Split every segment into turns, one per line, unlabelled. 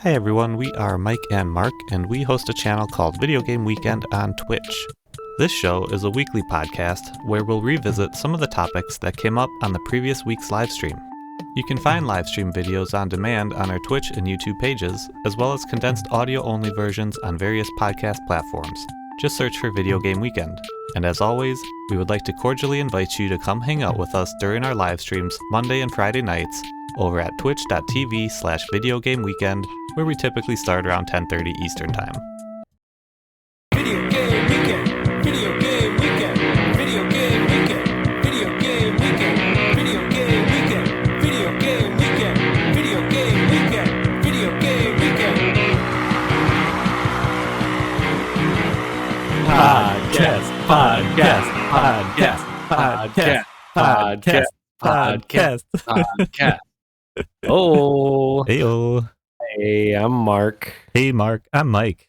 Hi everyone, we are Mike and Mark, and we host a channel called Video Game Weekend on Twitch. This show is a weekly podcast where we'll revisit some of the topics that came up on the previous week's livestream. You can find livestream videos on demand on our Twitch and YouTube pages, as well as condensed audio-only versions on various podcast platforms. Just search for Video Game Weekend. And as always, we would like to cordially invite you to come hang out with us during our live streams Monday and Friday nights over at twitch.tv/videogameweekend, where we typically start around 10:30 Eastern Time.
Video Game Weekend, Video Game Weekend, Video Game Weekend, Video Game Weekend, Video Game Weekend, Video Game Weekend, Video Game Weekend, Video Game Weekend.
Podcast.
Oh,
Heyo.
hey, I'm Mark,
Hey Mark, I'm Mike.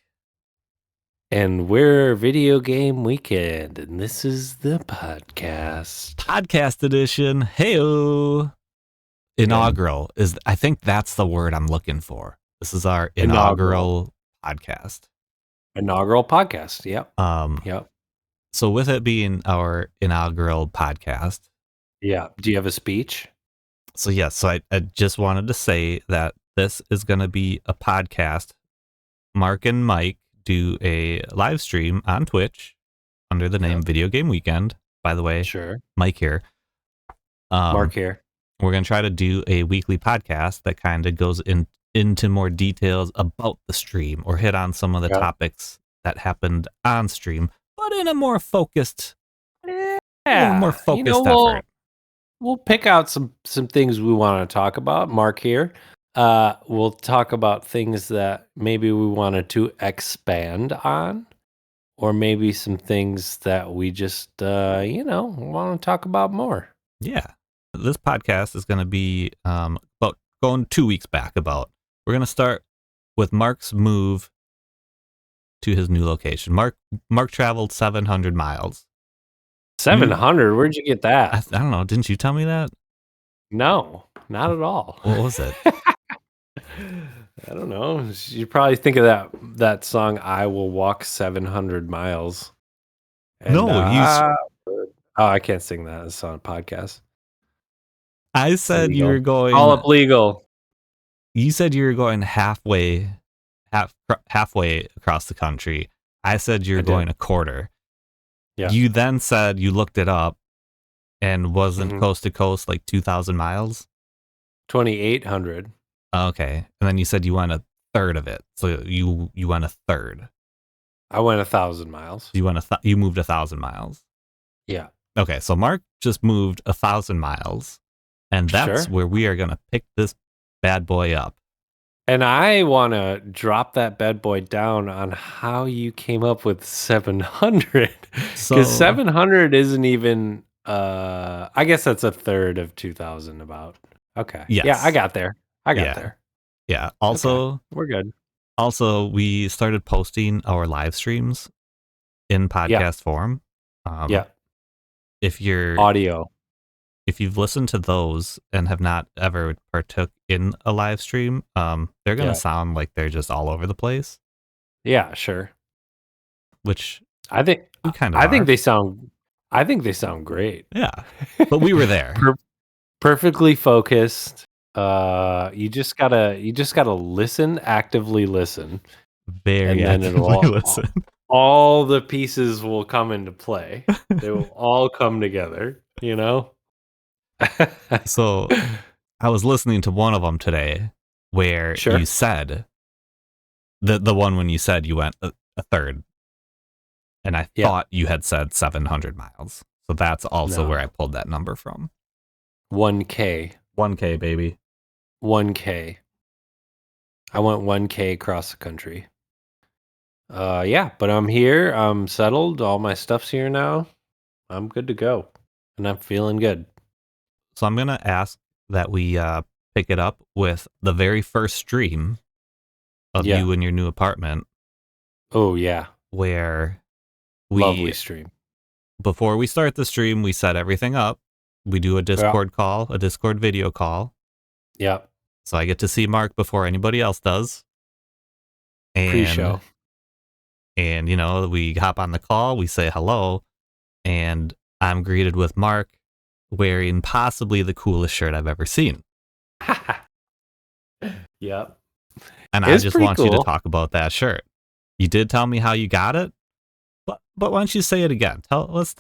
and we're Video Game Weekend, and this is the podcast.
Podcast edition. Heyo. Inaugural is, I think that's the word I'm looking for. This is our inaugural podcast.
Inaugural podcast. Yep.
Yep. So with it being our inaugural podcast,
Yeah. Do you have a speech?
so I just wanted to say that this is going to be a podcast. Mark and Mike do a live stream on Twitch under the name
Yep.
Video Game Weekend. By the way,
Sure.
Mike here.
Mark here.
We're going to try to do a weekly podcast that kind of goes into more details about the stream or hit on some of the
Yep.
topics that happened on stream, but in a more focused,
Yeah.
effort.
We'll pick out some things we want to talk about. Mark here. We'll talk about things that maybe we wanted to expand on, or maybe some things that we just want to talk about more.
Yeah. This podcast is going to be about going 2 weeks back about. We're going to start with Mark's move to his new location. Mark traveled 700 miles.
700? Where'd you get that?
I don't know. Didn't you tell me that?
No, not at all.
What was it?
I don't know. You probably think of that song, "I Will Walk 700 Miles."
No,
I can't sing that. It's on a podcast.
I said you were going.
All up legal.
You said you were going halfway across the country. I said you were
I did.
going a quarter.
Yeah.
You then said you looked it up and wasn't
Mhm.
coast to coast like 2,000 miles.
2,800.
Okay. And then you said you went a third of it. So you went a third.
I went 1,000 miles.
You went you moved 1,000 miles.
Yeah.
Okay. So Mark just moved 1,000 miles, and that's
Sure.
where we are going to pick this bad boy up.
And I want to drop that bad boy down on how you came up with 700.
So
Because 700 isn't even, I guess that's a third of 2,000 about. Okay.
Yes.
Yeah, I got there.
Yeah.
there.
yeah. Also,
We're good.
we started posting our live streams in podcast form.
Yeah.
If
Audio.
if you've listened to those and have not ever partook in a live stream, they're going to
Yeah.
sound like they're just all over the place,
Yeah, sure.
which
I think
we kind of
I think they sound great.
yeah. But we were there.
Perfectly focused. You just gotta listen, actively listen.
Very
And then it'll
actively
all-
listen.
All the pieces will come into play. They will all come together, you know?
So I was listening to one of them today where
Sure.
you said the one when you said you went a third, and I
Yeah.
thought you had said 700 miles. So that's also
No.
where I pulled that number from.
1K.
1K, baby.
1K. I went 1K across the country. Yeah, but I'm here. I'm settled. All my stuff's here now. I'm good to go. And I'm feeling good.
So I'm going to ask that we pick it up with the very first stream of
Yeah.
you in your new apartment,
Oh, yeah.
where
Lovely stream.
before we start the stream, we set everything up. We do a Discord call, a Discord video call.
Yeah.
So I get to see Mark before anybody else does.
Pre-show.
And we hop on the call, we say hello, and I'm greeted with Mark wearing possibly the coolest shirt I've ever seen.
Yep.
And
It
I
was
just
pretty
want you to
cool.
talk about that shirt. You did tell me how you got it, but why don't you say it again? Let's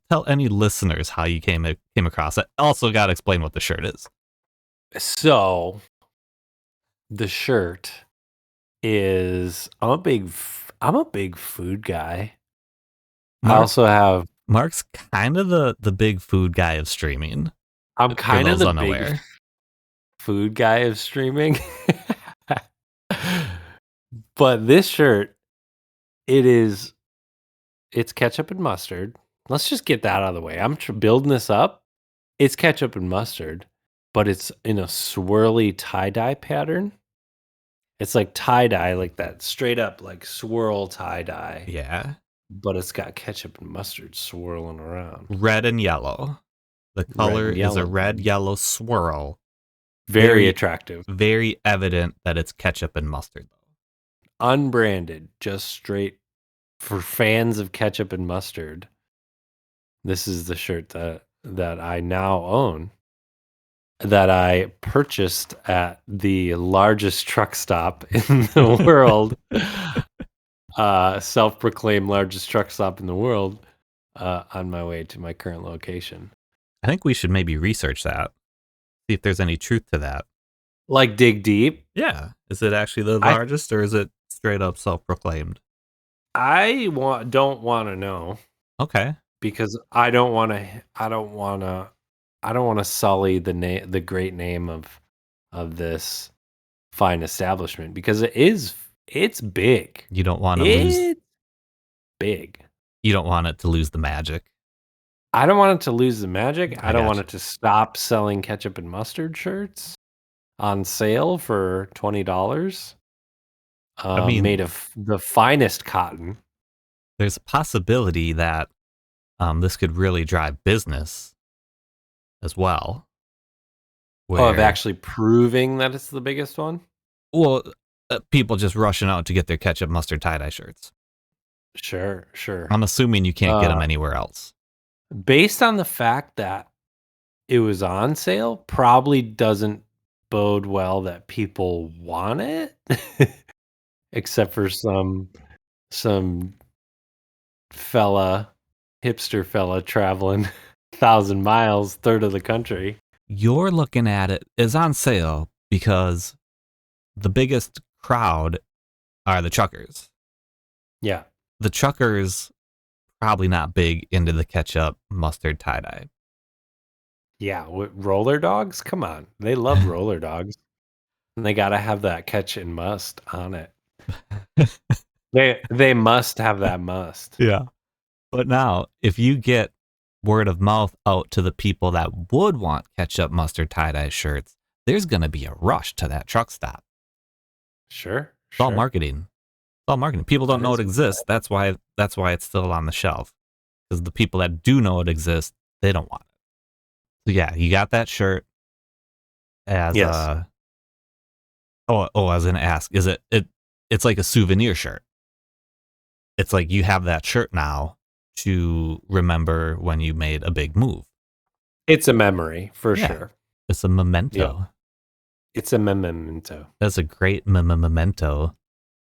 tell any listeners how you came across it. Also, got to explain what the shirt is.
So the shirt is I'm a big food guy. I
Mark,
also have
Mark's kind of the big food guy of streaming.
I'm
For
kind of
those
the
unaware.
big food guy of streaming. But this shirt, it's ketchup and mustard. Let's just get that out of the way. I'm building this up. It's ketchup and mustard, but it's in a swirly tie-dye pattern. It's like tie-dye, like that straight up like swirl tie-dye.
Yeah.
But it's got ketchup and mustard swirling around.
Red and yellow. The color is a red-yellow swirl.
Very attractive.
Very evident that it's ketchup and mustard, though.
Unbranded, just straight for fans of ketchup and mustard. This is the shirt that I now own, that I purchased at the largest truck stop in the world. Self-proclaimed largest truck stop in the world, on my way to my current location.
I think we should maybe research that. See if there's any truth to that.
Like dig deep?
Yeah. Is it actually the largest or is it straight up self-proclaimed?
I don't want to know.
Okay.
Because I don't want to sully the great name of this fine establishment, because it's big.
You don't want to lose
big.
You don't want it to lose the magic.
I don't want it to lose the magic. I don't want
gotcha.
it to stop selling ketchup and mustard shirts on sale for $20.
I mean,
made of the finest cotton.
There's a possibility that this could really drive business as well.
Of actually proving that it's the biggest one?
Well, people just rushing out to get their ketchup mustard tie-dye shirts.
Sure.
I'm assuming you can't get them anywhere else.
Based on the fact that it was on sale, probably doesn't bode well that people want it. Except for some hipster fella traveling 1,000 miles, third of the country.
You're looking at it as on sale because the biggest crowd are the truckers.
Yeah.
The truckers probably not big into the ketchup mustard tie-dye.
Yeah, roller dogs? Come on. They love roller dogs. And they got to have that ketchup and must on it. They must have that must.
Yeah. But now, if you get word of mouth out to the people that would want ketchup mustard tie-dye shirts, there's going to be a rush to that truck stop.
Sure.
It's all marketing. It's all marketing. People don't know it exists. That's why it's still on the shelf. Because the people that do know it exists, they don't want it. So yeah, you got that shirt as
yes.
I was going to ask, is it's like a souvenir shirt. It's like you have that shirt now to remember when you made a big move.
It's a memory, for sure.
It's a memento.
Yeah. It's a memento.
That's a great memento.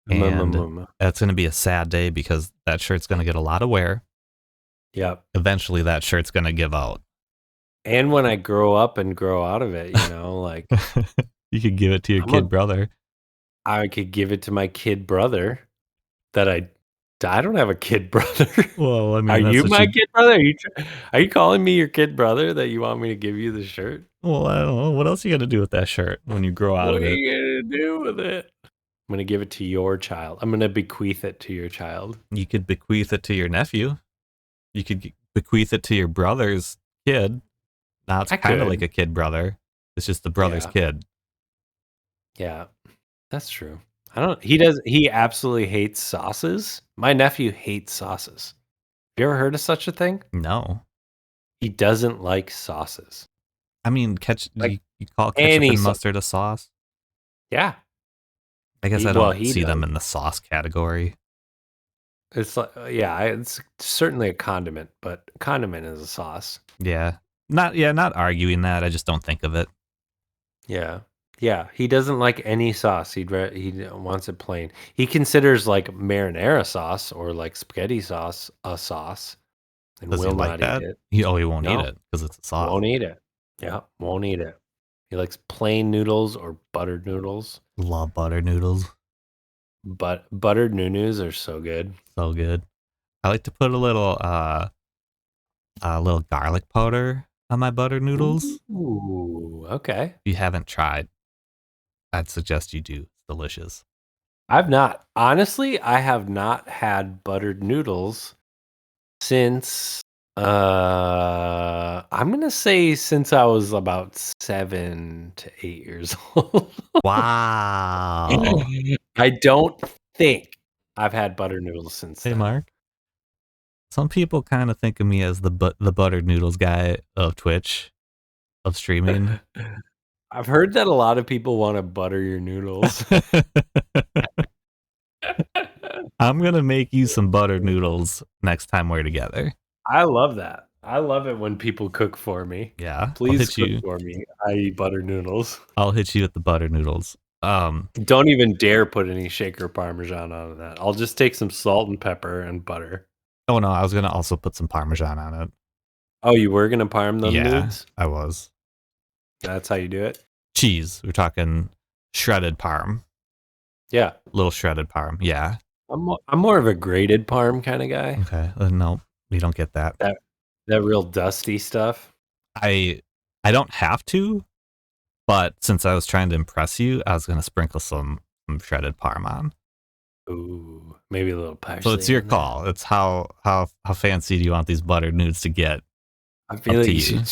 And that's going to be a sad day because that shirt's going to get a lot of wear.
Yep.
Eventually that shirt's going to give out.
And when I grow up and grow out of it, like...
You could give it to your kid brother.
I could give it to my kid brother that I don't have a kid brother.
Well, I mean,
are you my kid brother? Are you calling me your kid brother that you want me to give you the shirt?
Well, I don't know. What else are you going to do with that shirt when you grow out of it?
What are you going to do with it? I'm going to give it to your child. I'm going to bequeath it to your child.
You could bequeath it to your nephew. You could bequeath it to your brother's kid. Now it's kind of like a kid brother. It's just the brother's kid.
Yeah, that's true. He absolutely hates sauces. My nephew hates sauces. Have you ever heard of such a thing?
No.
He doesn't like sauces.
I mean, you call ketchup and mustard a sauce?
Yeah.
I guess I
Well,
don't
he
see them
does.
in the sauce category.
It's like, it's certainly a condiment, but condiment is a sauce.
Yeah. Not arguing that. I just don't think of it.
Yeah. Yeah, he doesn't like any sauce. He wants it plain. He considers like marinara sauce or like spaghetti sauce a sauce and
Does he
will
like
not eat
that?
it.
He won't eat
No,
it because it's a sauce.
won't eat it. Yeah, won't eat it. He likes plain noodles or buttered noodles.
Love butter noodles.
But buttered noodles are so good.
So good. I like to put a little garlic powder on my butter noodles.
Ooh, okay.
If you haven't tried, I'd suggest you do. It's delicious.
I've not. Honestly, I have not had buttered noodles since I'm gonna say since I was about 7 to 8 years old.
Wow.
I don't think I've had buttered noodles since
Hey,
then.
Mark. Some people kind of think of me as the buttered noodles guy of Twitch, of streaming.
I've heard that a lot of people want to butter your noodles.
I'm gonna make you some buttered noodles next time we're together.
I love that. I love it when people cook for me.
Yeah,
Please
I'll hit
cook
you.
for me. I eat buttered noodles.
I'll hit you with the buttered noodles.
Don't even dare put any shaker parmesan on that. I'll just take some salt and pepper and butter.
Oh no, I was gonna also put some Parmesan on it.
Oh, you were gonna parm them
Yeah,
nudes?
I was.
That's how you do it?
Cheese. We're talking shredded parm.
Yeah.
Little shredded parm. Yeah.
I'm more of a grated parm kind of guy.
Okay. No, we don't get that.
That real dusty stuff.
I don't have to, but since I was trying to impress you, I was gonna sprinkle some shredded parm on.
Ooh, maybe a little parsley.
So it's your
in there.
call. It's how fancy do you want these buttered nudes to get?
I feel
Up
like
to
you
you.
should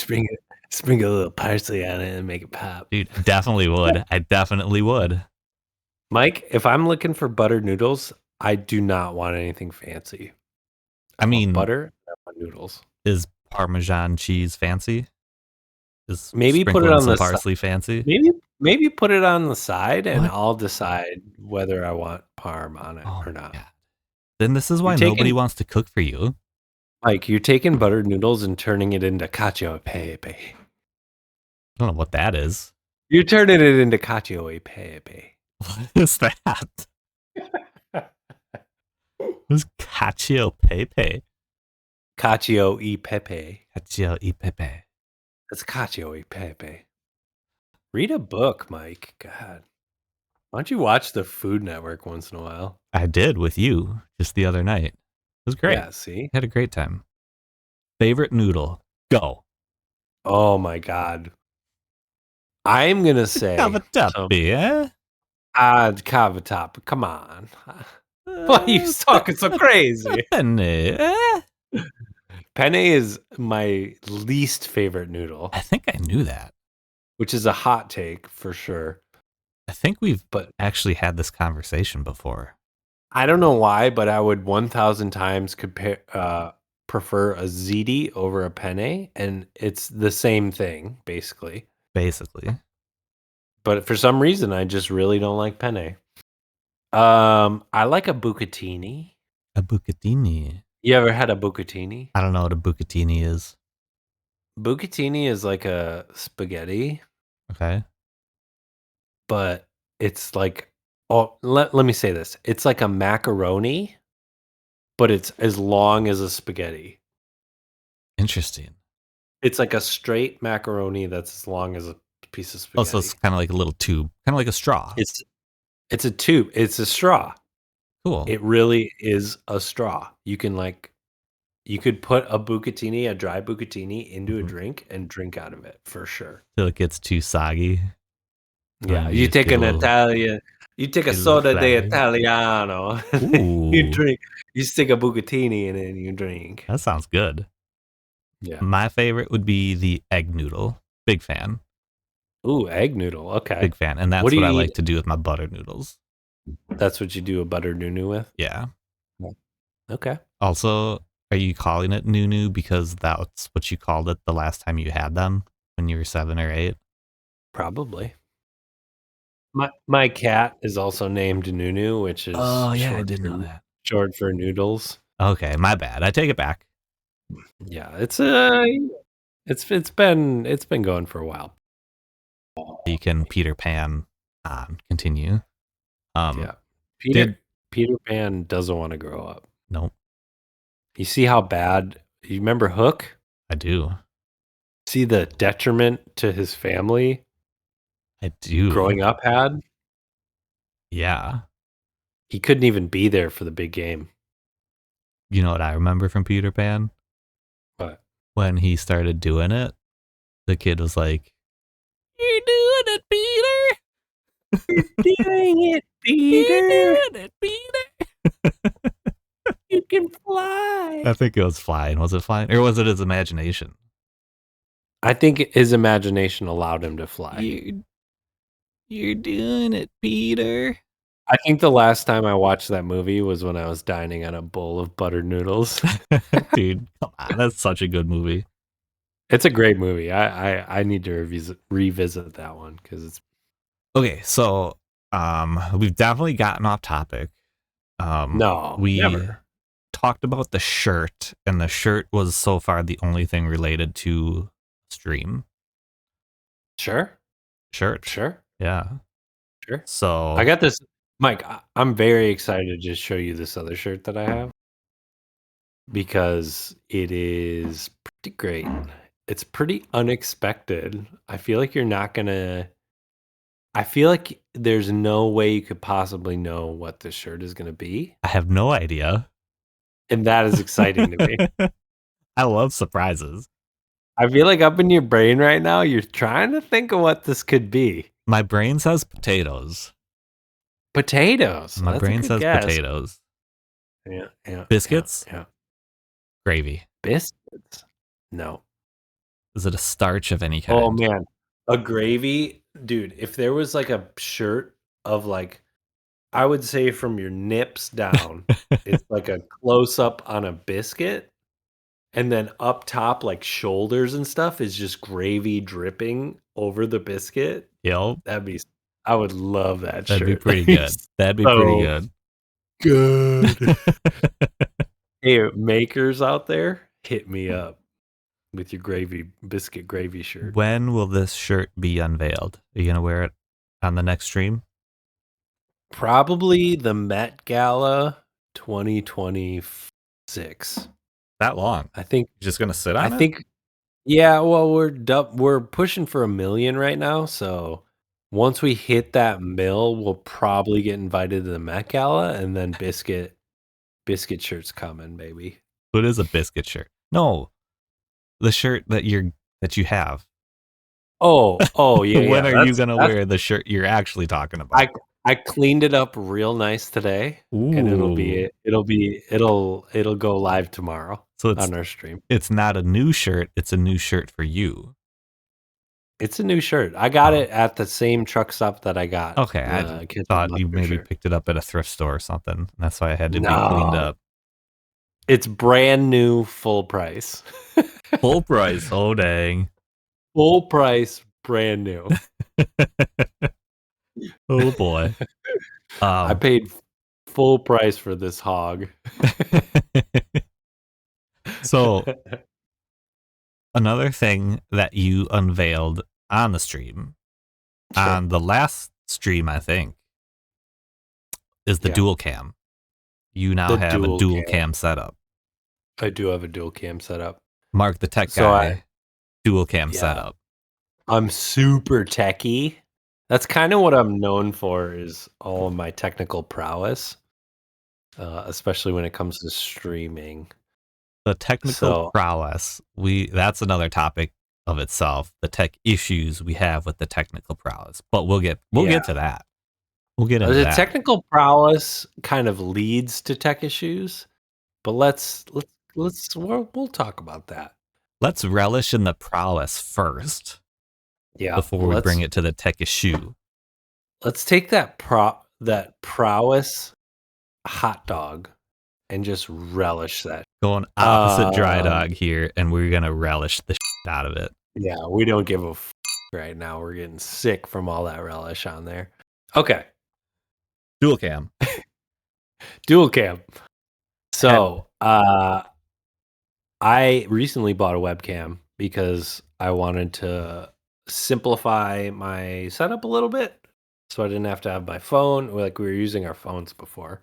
sprinkle a little parsley on it and make it pop.
Dude, I definitely would. I definitely would.
Mike, if I'm looking for buttered noodles, I do not want anything fancy.
I mean,
want butter, I want noodles.
Is Parmesan cheese fancy? Is
Maybe put it
sprinkling
on
some
the
parsley fancy?
Maybe put it on the side, and
What?
I'll decide whether I want parm on it
Oh,
or not.
God. Then this is why
You're
nobody
taking-
wants to cook for you.
Mike, you're taking buttered noodles and turning it into cacio e pepe.
I don't know what that is.
You're turning it into cacio e pepe.
What is that? Who's cacio pepe?
Cacio e pepe.
Cacio e pepe.
That's cacio e pepe. Read a book, Mike. God. Why don't you watch the Food Network once in a while?
I did with you just the other night. It was great.
Yeah, see?
Had a great time. Favorite noodle? Go.
Oh my God. I'm going to say
Cavatappi, eh?
Cavatappi. Come on. Why are you talking so crazy?
Penne, eh?
Penne is my least favorite noodle,
I think I knew that.
which is a hot take for sure.
I think we've
But
actually had this conversation before.
I don't know why, but I would 1,000 times prefer a ziti over a penne, and it's the same thing basically.
Basically.
But for some reason, I just really don't like penne. I like a bucatini.
A bucatini.
You ever had a bucatini?
I don't know what a bucatini is.
Bucatini is like a spaghetti,
Okay.
but it's like, oh, let me say this. It's like a macaroni, but it's as long as a spaghetti.
Interesting.
It's like a straight macaroni that's as long as a piece of spaghetti.
Oh, so it's kind of like a little tube, kind of like a straw.
It's a tube. It's a straw.
Cool.
It really is a straw. You could put a bucatini, a dry bucatini, into a
Mhm.
drink and drink out of it for sure.
Till it gets too soggy.
Yeah,
And
you
just
take
get
an
a little-
Italian, you take a
get a little
soda de
flag.
Italiano, and you
Ooh.
drink. You stick a bucatini in it and you drink.
That sounds good.
Yeah.
My favorite would be the egg noodle. Big fan.
Ooh, egg noodle. Okay,
Big fan. And that's
What
what,
do
I
you
like
eat?
to do with my butter noodles.
that's what you do a buttered nunu with.
Yeah.
Okay.
Also, are you calling it Nunu because that's what you called it the last time you had them when you were 7 or 8?
Probably. My cat is also named Nunu, which is
Oh yeah, I
short
did
for
know that.
short for noodles.
Okay, my bad. I take it back.
Yeah, it's been going for a while.
You can Peter Pan on continue.
Yeah.
Did
Peter Pan doesn't want to grow up.
nope,
You see how bad you remember Hook?
I do.
See the detriment to his family
I do.
growing up had?
Yeah.
He couldn't even be there for the big game.
You know what I remember from Peter Pan?
But
When he started doing it, the kid was like, "You're doing it, Peter.
doing it,
You're doing it, Peter."
You can fly.
I think it was flying. Was it flying? Or was it his imagination?
I think his imagination allowed him to fly.
You're doing it, Peter.
I think the last time I watched that movie was when I was dining on a bowl of buttered noodles.
Dude, come on. That's such a good movie.
It's a great movie. I need to revisit that one because it's
Okay, so we've definitely gotten off topic.
no,
We
never.
talked about the shirt, and the shirt was so far the only thing related to stream.
Sure,
Shirt.
sure,
Yeah.
sure.
So
I got this, Mike. I'm very excited to just show you this other shirt that I have because it is pretty great. It's pretty unexpected. I feel like you're not gonna. I feel like there's no way you could possibly know what this shirt is gonna be,
I have no idea.
and that is exciting to me.
I love surprises.
I feel like up in your brain right now, you're trying to think of what this could be.
My brain says potatoes.
Potatoes.
My
That's a
brain
good
says
guess.
potatoes.
Yeah, yeah.
Biscuits?
Yeah.
Gravy.
Biscuits. No.
Is it a starch of any kind?
Oh man, a gravy, dude. If there was like a shirt of like, I would say from your nips down, it's like a close up on a biscuit, and then up top, like shoulders and stuff, is just gravy dripping over the biscuit.
Yep.
That'd be. I would love that
That'd
shirt.
be pretty good. That'd be pretty good.
Good. Hey, makers out there, hit me up with your biscuit gravy shirt.
When will this shirt be unveiled? Are you gonna wear it on the next stream?
Probably the Met Gala 2026.
That long?
I think.
You're just gonna sit on
I
it?
think. Yeah. Well, we're pushing for 1 million right now. So once we hit that mill, we'll probably get invited to the Met Gala, and then biscuit shirts coming, baby.
What is a biscuit shirt? No, the shirt that you have.
Oh yeah.
When
yeah.
are you gonna wear the shirt you're actually talking about?
I cleaned it up real nice today, and it'll go live tomorrow
So it's
on our stream.
it's not a new shirt. It's a new shirt for you.
It's a new shirt. I got it at the same truck stop that I got.
Okay, I thought you maybe picked it up at a thrift store or something. That's why it had to be cleaned up.
It's brand new, full price.
Full price. Oh dang.
Full price, brand new.
Oh boy.
I paid full price for this hog.
So another thing that you unveiled on the stream, on the last stream, I think, is the dual cam. You now have a dual cam setup.
I do have a dual cam setup.
Mark the tech guy, dual cam setup.
I'm super techie. That's kind of what I'm known for, is all of my technical prowess, especially when it comes to streaming.
The technical prowess, that's another topic of itself. The tech issues we have with the technical prowess, but we'll get to that. We'll get into that.
Technical prowess kind of leads to tech issues, but we'll talk about that.
Let's relish in the prowess first.
Yeah.
Before we bring it to the tech issue.
Let's take that prowess hot dog and just relish that.
Going opposite dry dog here, and we're gonna relish the shit out of it.
Yeah, we don't give a right now. We're getting sick from all that relish on there. Okay.
Dual cam.
Dual cam. So, I recently bought a webcam because I wanted to simplify my setup a little bit, so I didn't have to have my phone. Like we were using our phones before,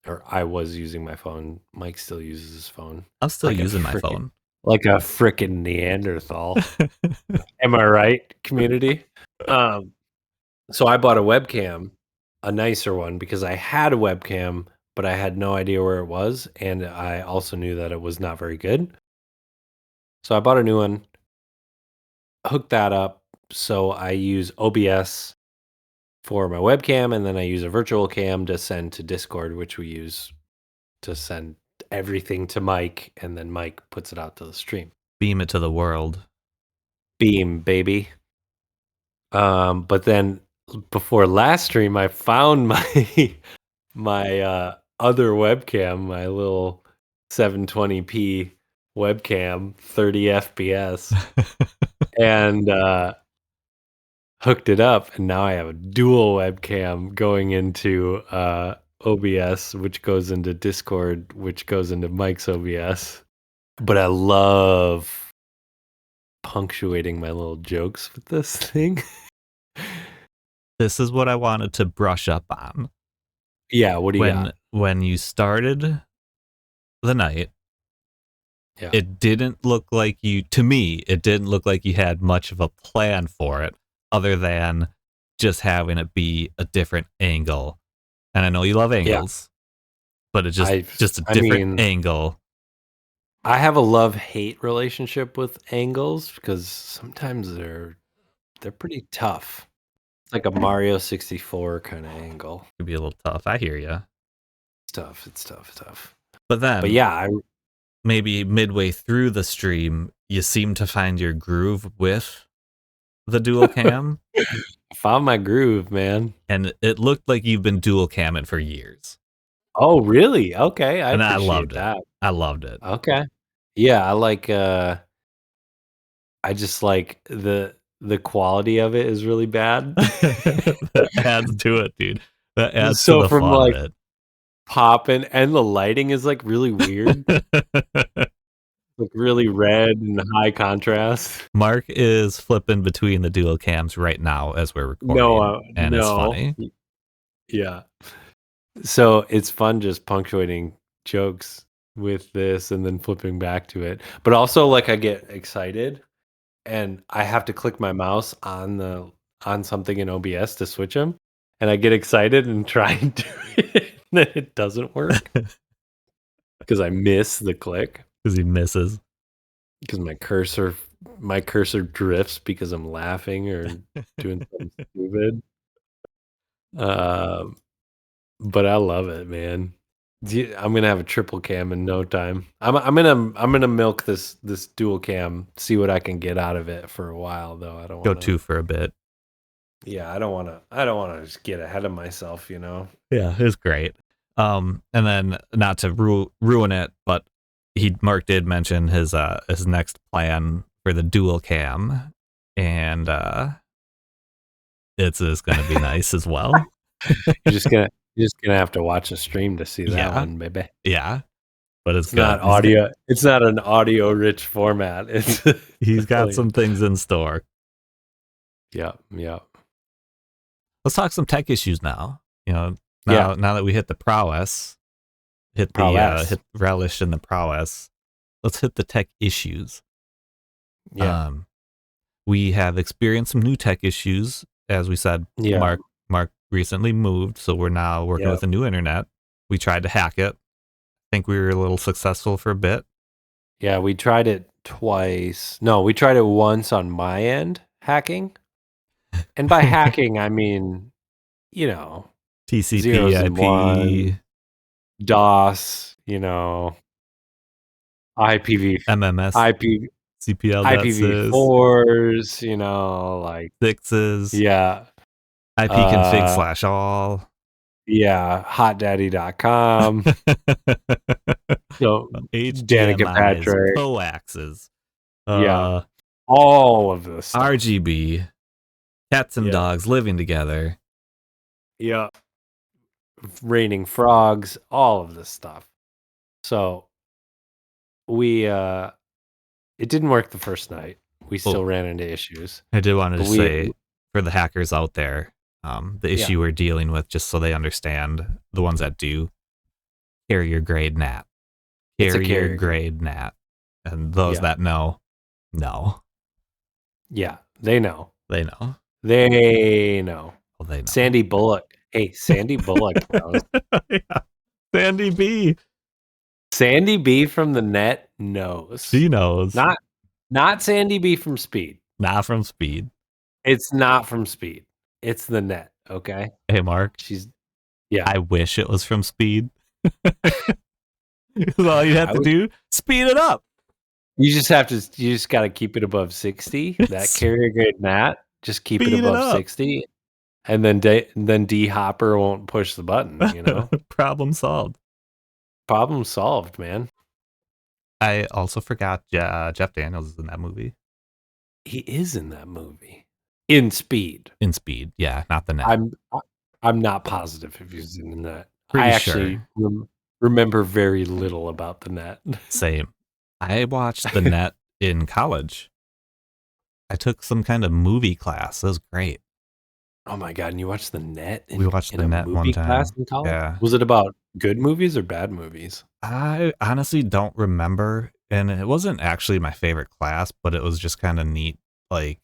or I was using my phone. Mike still uses his phone
I'm still
like a
using my
frickin'
phone.
like a frickin' Neanderthal. Am I right, community? So I bought a webcam, a nicer one, because I had a webcam, but I had no idea where it was, and I also knew that it was not very good. So I bought a new one, hooked that up. So I use OBS for my webcam, and then I use a virtual cam to send to Discord, which we use to send everything to Mike, and then Mike puts it out to the stream.
Beam it to the world.
Beam, baby. But then before last stream, I found my other webcam, my little 720p webcam, 30 FPS, and hooked it up, and now I have a dual webcam going into OBS, which goes into Discord, which goes into Mike's OBS. But I love punctuating my little jokes with this thing.
This is what I wanted to brush up on.
Yeah, what do you got?
When you started the night,
Yeah.
it didn't look like you, to me, it didn't look like you had much of a plan for it other than just having it be a different angle. And I know you love angles, but it's just a different angle.
I have a love-hate relationship with angles because sometimes they're pretty tough. It's like a Mario 64 kind of angle.
It'd be a little tough. I hear you.
It's tough.
But then,
But yeah,
maybe midway through the stream, you seem to find your groove with the dual cam.
I found my groove, man.
And it looked like you've been dual camming for years.
Oh, really? Okay, I
I
appreciate
loved
that.
it. I loved it.
Okay. Yeah, I like I just like the quality of it is really bad.
That adds to it, dude. That adds
So
to the
from
fun
like
of it.
popping, and the lighting is like really weird. Like really red and high contrast.
Mark is flipping between the dual cams right now as we're recording. And it's funny.
Yeah. So it's fun just punctuating jokes with this and then flipping back to it. But also like I get excited and I have to click my mouse on something in OBS to switch them. And I get excited and try and do it. And then it doesn't work. Because I miss the click.
Because he misses.
Because my cursor drifts because I'm laughing or doing something stupid. But I love it, man. I'm gonna have a triple cam in no time. I'm gonna milk this dual cam, see what I can get out of it for a while though. I don't
Go
wanna,
two for a bit.
Yeah, I don't wanna just get ahead of myself, you know.
Yeah, it's great. And then not to ruin it, but Mark did mention his next plan for the dual cam, and it's going to be nice as well.
You're just gonna have to watch a stream to see that one, baby.
Yeah, but it's
not audio. It's not an audio rich format. It's
he's got some things in store.
Yeah.
Let's talk some tech issues now. You know, now that we hit the prowess, hit relish in the prowess. Let's hit the tech issues.
Yeah.
We have experienced some new tech issues, as we said.
Yeah.
Mark recently moved, so we're now working with a new internet. We tried to hack it. I think we were a little successful for a bit.
Yeah, we tried it twice. No, we tried it once on my end, hacking. And by hacking, I mean, you know,
TCP, IP,
DOS, you know, IPv,
MMS,
IP,
CPL,
IPv4s, you know, like
6s,
yeah,
IP config /all,
yeah, hotdaddy.com, so Danica Patrick,
coaxes,
yeah, all of this
stuff. RGB, cats and dogs living together.
Yeah. Raining frogs, all of this stuff. So we it didn't work the first night. We still
Oh.
ran into issues.
I did want to
But
just say for the hackers out there, the issue
Yeah.
we're dealing with, just so they understand, the ones that do, carrier grade NAT.
It's a
Carrier
carrier
grade NAT. And those
Yeah.
that know,
Yeah, they know.
they know.
They know.
Well, they know.
Sandy Bullock. Hey, Sandy Bullock knows.
Yeah. Sandy B.
Sandy B from the net knows.
She knows.
Not Sandy B from Speed.
Not from Speed.
It's not from Speed. It's the net, okay?
Hey, Mark.
Yeah.
I wish it was from Speed. All you have to do, speed it up.
You just got to keep it above 60. That carrier grade NAT, just keep it
Speed it
above
up.
60. And then D Hopper won't push the button, you know?
Problem solved.
Problem solved, man.
I also forgot Jeff Daniels is in that movie.
He is in that movie. In Speed.
In Speed, yeah, not the net.
I'm not positive if he's in that.
Pretty
I actually remember very little about the net.
Same. I watched the net in college. I took some kind of movie class. It was great.
Oh my god! And you watched the net?
We watched the net one time.
Class in college?
Yeah.
Was it about good movies or bad movies?
I honestly don't remember, and it wasn't actually my favorite class, but it was just kind of neat, like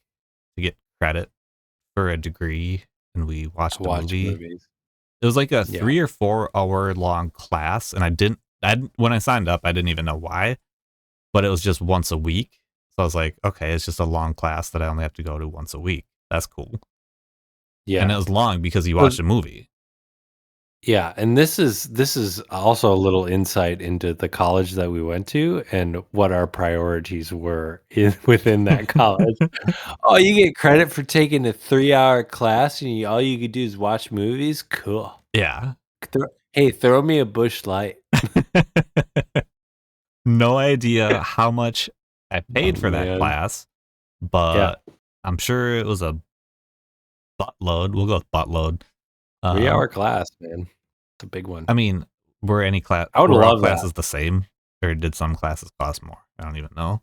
to get credit for a degree. And we watched a movie.
Movies.
It was like a 3 or 4 hour long class, and when I signed up, I didn't even know why, but it was just once a week. So I was like, okay, it's just a long class that I only have to go to once a week. That's cool.
Yeah,
and it was long because you watched a movie.
Yeah, and this is also a little insight into the college that we went to and what our priorities were within that college. Oh, you get credit for taking a 3-hour class, and all you could do is watch movies. Cool.
Yeah.
Hey, throw me a Busch Light.
No idea how much I paid for that class, but I'm sure it was a buttload. We'll go with buttload.
3-hour class, man. It's a big one.
I mean, were any class?
I would love
classes the same, or did some classes cost more? I don't even know.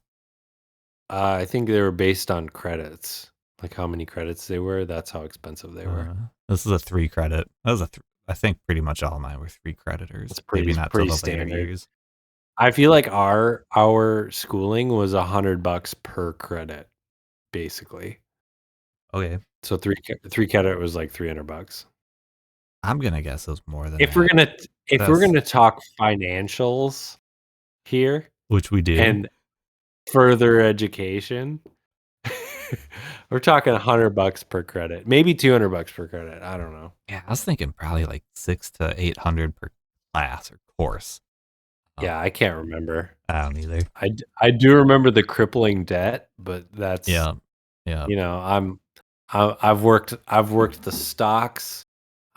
I think they were based on credits, like how many credits they were. That's how expensive they were.
This is a 3 credit. That was I think pretty much all of mine were 3 creditors.
It's pretty,
maybe not
pretty
till the
standard.
later years.
I feel like our schooling was $100 per credit, basically.
Okay.
So three credit was like $300.
I'm gonna guess it was more than
if
that.
we're gonna talk financials here,
which we do,
and further education, we're talking $100 per credit, maybe $200 per credit. I don't know.
Yeah, I was thinking probably like $600 to $800 per class or course.
Yeah, I can't remember.
I don't either.
I do remember the crippling debt, but that's
yeah.
You know, I've worked the stocks.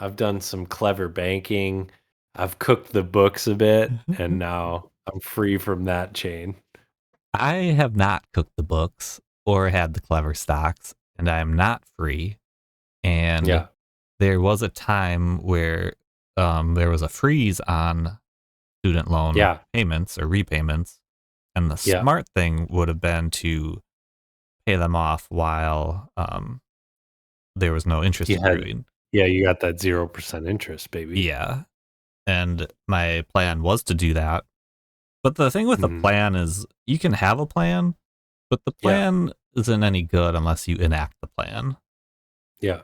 I've done some clever banking. I've cooked the books a bit, and now I'm free from that chain.
I have not cooked the books or had the clever stocks, and I am not free. And there was a time where there was a freeze on student loan payments or repayments, and the smart thing would have been to pay them off while there was no interest accruing.
Yeah, you got that 0% interest, baby.
Yeah. And my plan was to do that. But the thing with the plan is you can have a plan, but the plan isn't any good unless you enact the plan.
Yeah.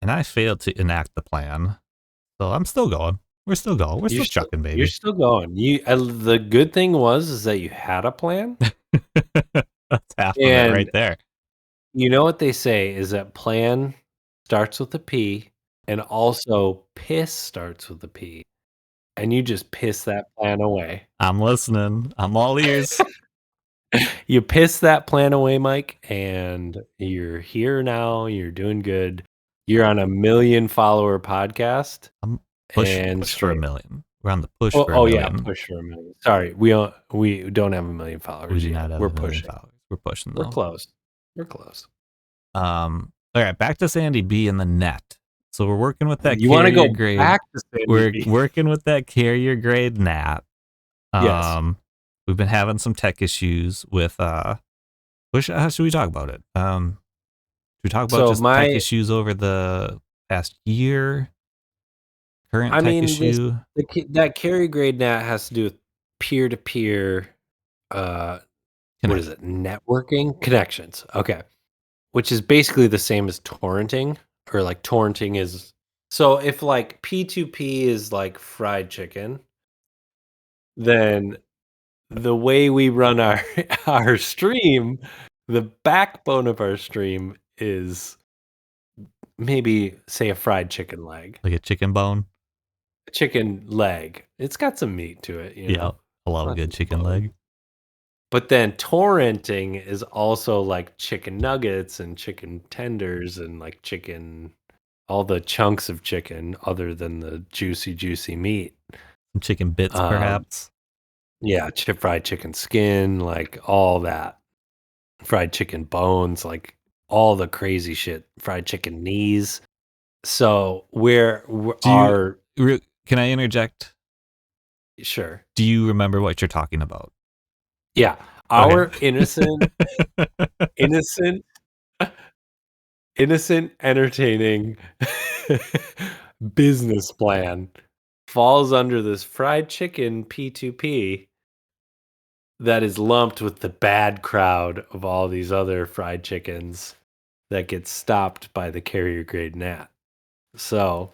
And I failed to enact the plan. So I'm still going. We're still going. We're still chucking, baby.
You're still going. The good thing is that you had a plan.
That's half of it right there.
You know what they say is that plan starts with a P, and also piss starts with a P. And you just piss that plan away.
I'm listening. I'm all ears.
You piss that plan away, Mike, and you're here now. You're doing good. You're on a 1 million follower podcast.
I'm push for 1 million. We're on the push for 1 million.
Oh yeah, push for 1 million. Sorry, we don't have 1 million followers.
We do not have
We're
1 million
pushing.
followers. We're pushing.
We're close. We're close.
All right, back to Sandy B and the net. So we're working with that
You want to
carrier
go
grade.
back to Sandy
We're
Beach?
working with that carrier grade gnat.
Yes.
We've been having some tech issues with how should we talk about it? Should we talk about
So
just tech issues over the past year? Current tech issue?
That carrier grade NAT has to do with peer-to-peer, what is it? Networking connections. Okay, which is basically the same as torrenting, or like torrenting is. So if like P2P is like fried chicken, then the way we run our our stream, the backbone of our stream is maybe say a fried chicken leg.
Like a chicken bone?
A chicken leg. It's got some meat to it, you
Yeah.
know.
I love a
Not
good
just
chicken
bone.
leg.
But then torrenting is also like chicken nuggets and chicken tenders and like chicken, all the chunks of chicken other than the juicy meat.
Some chicken bits,
Um,
perhaps.
Yeah, fried chicken skin, like all that. Fried chicken bones, like all the crazy shit. Fried chicken knees. So
Can I interject?
sure.
Do you remember what you're talking about?
Yeah, our innocent, entertaining business plan falls under this fried chicken P2P that is lumped with the bad crowd of all these other fried chickens that get stopped by the carrier grade gnat. So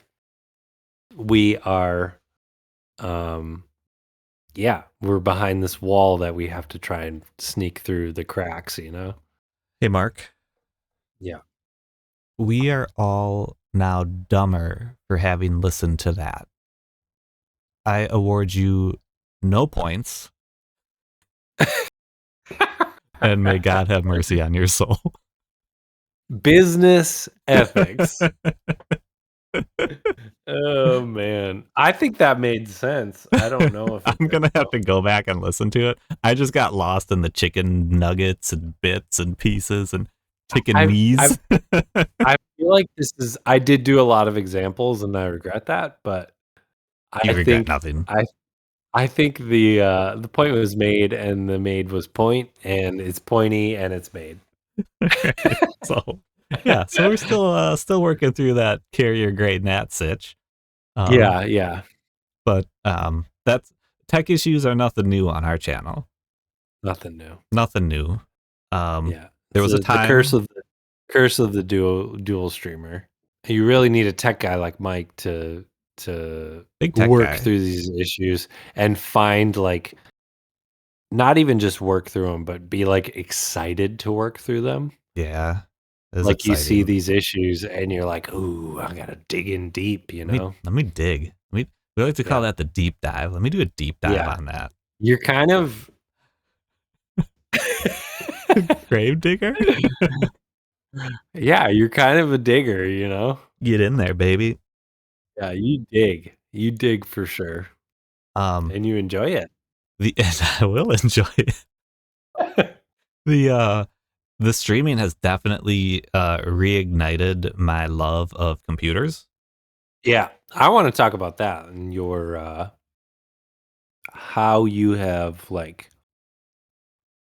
we are, we're behind this wall that we have to try and sneak through the cracks, you know?
Hey, Mark.
Yeah.
We are all now dumber for having listened to that. I award you no points. And may God have mercy on your soul.
Business ethics. Oh man, I think that made sense. I don't know if
I'm gonna have to go back and listen to it. I just got lost in the chicken nuggets and bits and pieces and chicken knees.
I feel like I did do a lot of examples and I regret that, but
I regret nothing.
I think the point was made and the made was point and it's pointy and it's made.
So yeah, so we're still working through that carrier grade gnat sitch.
Yeah.
But that's tech issues are nothing new on our channel.
Nothing new.
Nothing new.
Yeah.
There was a time
the curse of the dual streamer. You really need a tech guy like Mike to
Big tech
work
guy.
through these issues and find like not even just work through them, but be like excited to work through them.
Yeah.
Like you see these issues and you're like, ooh, I gotta dig in deep, you know?
Let me dig. We like to call that the deep dive. Let me do a deep dive on that.
You're kind of
grave digger?
Yeah, you're kind of a digger, you know?
Get in there, baby.
Yeah, you dig. You dig for sure. And you enjoy it.
I will enjoy it. The streaming has definitely reignited my love of computers.
Yeah, I want to talk about that and your how you have like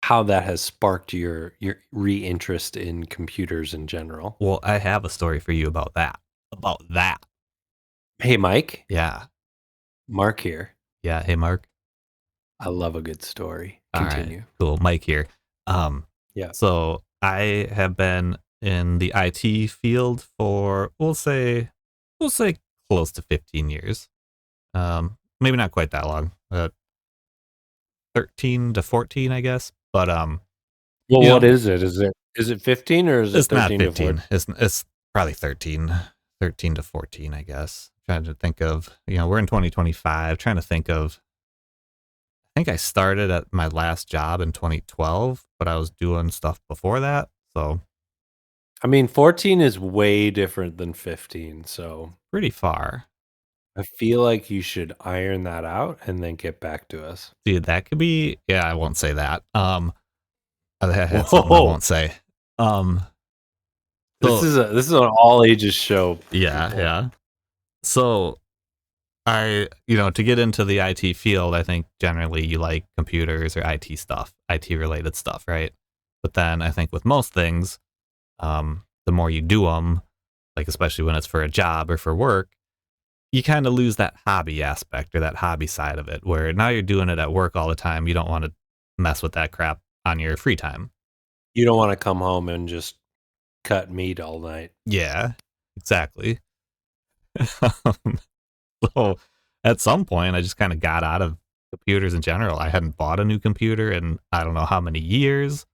how that has sparked your re-interest in computers in general.
Well, I have a story for you about that.
Hey, Mike.
Yeah.
Mark here.
Yeah. Hey, Mark.
I love a good story. Continue.
All right, cool. Mike here.
Yeah.
So I have been in the IT field for we'll say close to 15 years. Maybe not quite that long. 13 to 14, I guess. But
well, what is it? Is it 15 or is it 13
not 15?
To 14?
It's probably 13 to 14, I guess. Trying to think of, we're in 2025, trying to think of, I think I started at my last job in 2012, but I was doing stuff before that. So,
I mean, 14 is way different than 15. So
pretty far.
I feel like you should iron that out and then get back to us.
Dude, that could be, yeah, I won't say that. That's something I won't say.
This
So
is an all ages show.
yeah,
people.
yeah. So to get into the IT field, I think generally you like computers or IT stuff, IT related stuff, right? But then I think with most things, the more you do them, like especially when it's for a job or for work, you kind of lose that hobby aspect or that hobby side of it, where now you're doing it at work all the time. You don't want to mess with that crap on your free time.
You don't want to come home and just cut meat all night.
Yeah, exactly. So at some point, I just kind of got out of computers in general. I hadn't bought a new computer in I don't know how many years.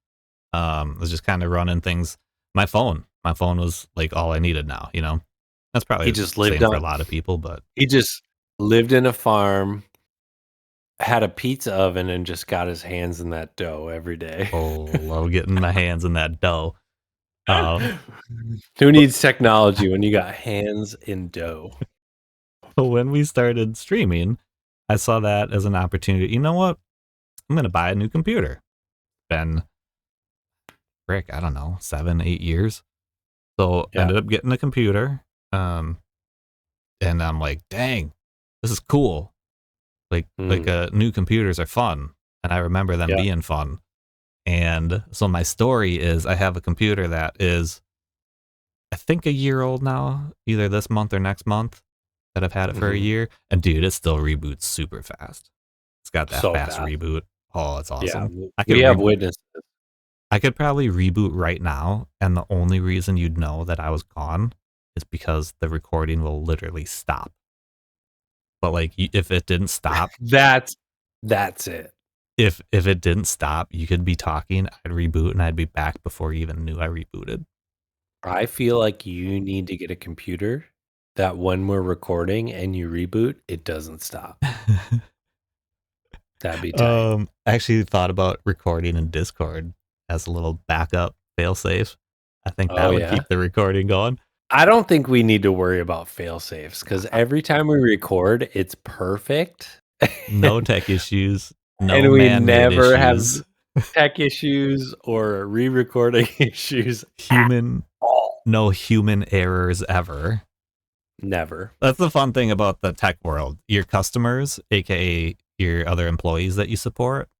I was just kind of running things. My phone was like all I needed now. That's probably
He
the
just lived
same for a
on.
lot of people, but
He just lived in a farm, had a pizza oven, and just got his hands in that dough every day.
love getting my hands in that dough.
Who needs technology when you got hands in dough?
When we started streaming, I saw that as an opportunity. You know what? I'm gonna buy a new computer. Been frick, I don't know, 7, 8 years. So
Yeah.
ended up getting a computer. And I'm like, dang, this is cool. Like new computers are fun. And I remember them
Yeah.
being fun. And so my story is I have a computer that is I think a year old now, either this month or next month, that I've had it for a
Mhm.
year. And dude, it still reboots super fast. It's got that
So
fast
fast.
reboot. Oh, it's awesome.
Yeah,
I could
we have
reboot.
witnesses.
I could probably reboot right now, and the only reason you'd know that I was gone is because the recording will literally stop. But like, if it didn't stop,
That's it.
if it didn't stop, you could be talking, I'd reboot, and I'd be back before you even knew I rebooted.
I feel like you need to get a computer that when we're recording and you reboot, it doesn't stop. That'd be tight.
I actually thought about recording in Discord as a little backup failsafe. I think that
Oh,
would
yeah?
keep the recording going.
I don't think we need to worry about fail safes because every time we record, it's perfect.
No tech issues, no
And we
man-made
never have
issues.
tech issues or re-recording issues at all.
No human errors ever.
Never.
That's the fun thing about the tech world. Your customers, aka your other employees that you support,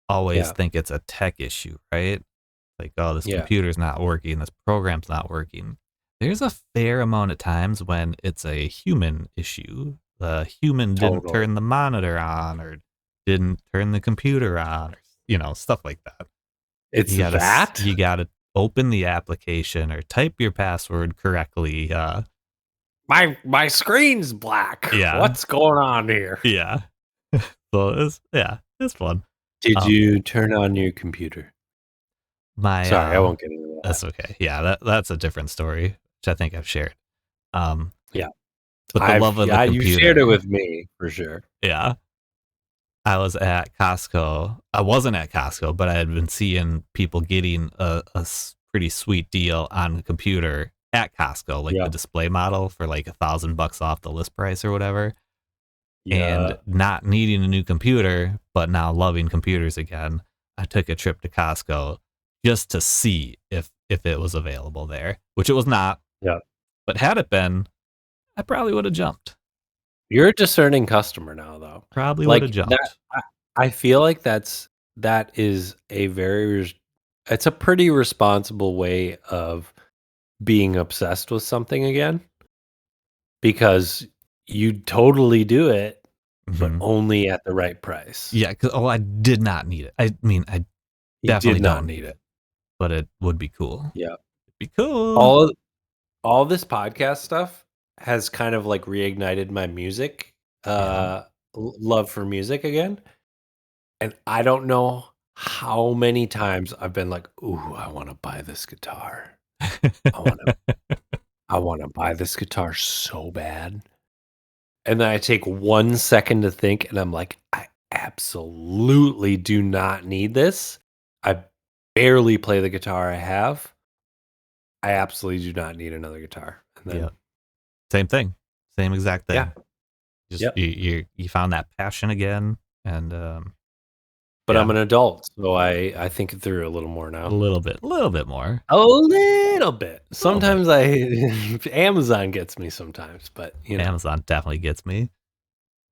always
Yeah.
think it's a tech issue, right? Like, oh, this
Yeah.
computer's not working, this program's not working. There's a fair amount of times when it's a human issue. The human didn't
Totally.
turn the monitor on or didn't turn the computer on, or stuff like that.
It's that?
You gotta open the application or type your password correctly.
My screen's black.
Yeah.
What's going on here?
Yeah. So it's fun.
Did you turn on your computer?
My
Sorry, I won't get into that.
That's okay. Yeah, that's a different story, which I think I've shared.
Yeah.
But the love of the computer.
You shared it with me for sure.
Yeah. I was at Costco. I wasn't at Costco, but I had been seeing people getting a pretty sweet deal on the computer at Costco, like
Yeah.
the display model for like $1,000 off the list price or whatever.
Yeah.
And not needing a new computer, but now loving computers again, I took a trip to Costco just to see if it was available there, which it was not.
Yeah.
But had it been, I probably would have jumped.
You're a discerning customer now, though.
Probably would have jumped.
I feel like that is it's a pretty responsible way of being obsessed with something again, because you totally do it, but
Mhm.
only at the right price.
Yeah, because I did not need it. I mean, I
You
definitely
did not
don't
need it.
but it would be cool.
Yeah.
It'd be cool.
All this podcast stuff has kind of like reignited my music love for music again. And I don't know how many times I've been like, "Ooh, I want to buy this guitar. I want to buy this guitar so bad." And then I take 1 second to think and I'm like, "I absolutely do not need this. I barely play the guitar I have. I absolutely do not need another guitar." And then
Yeah. Same thing. Same exact thing.
Yeah.
Just
Yep.
you found that passion again, and
but
Yeah.
I'm an adult, so I think it through a little more
A
now.
little bit more.
A little bit. Sometimes Amazon gets me sometimes, but
Amazon definitely gets me.